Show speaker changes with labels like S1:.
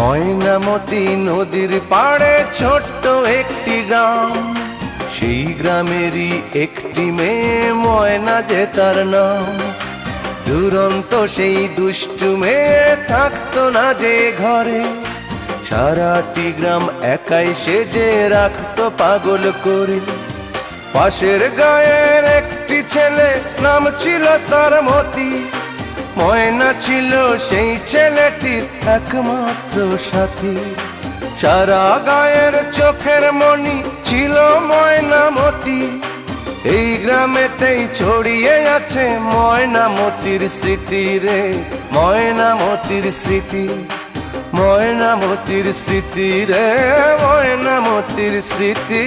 S1: ময়নামতি নদীর পাড়ে ছোট্ট একটি গ্রাম, সেই গ্রামেরই একটি মেয়ে ময়না যে তার নাম। দুরন্ত সেই দুষ্টু মেয়ে থাকতো না যে ঘরে, সারাটি গ্রাম একাই সেজে রাখতো পাগল করে। পাশের গায়ের একটি ছেলে, নাম ছিল তার মতি। ময়না ছিল সেই ছেলেটির একমাত্র সাথী। সারা গায়ের চোখের মনি ছিল ময়নামতি। এই গ্রামেতেই ছড়িয়ে আছে ময়নামতির স্মৃতি রে, ময়নামতির স্মৃতি, ময়নামতির স্মৃতি রে, ময়নামতির স্মৃতি।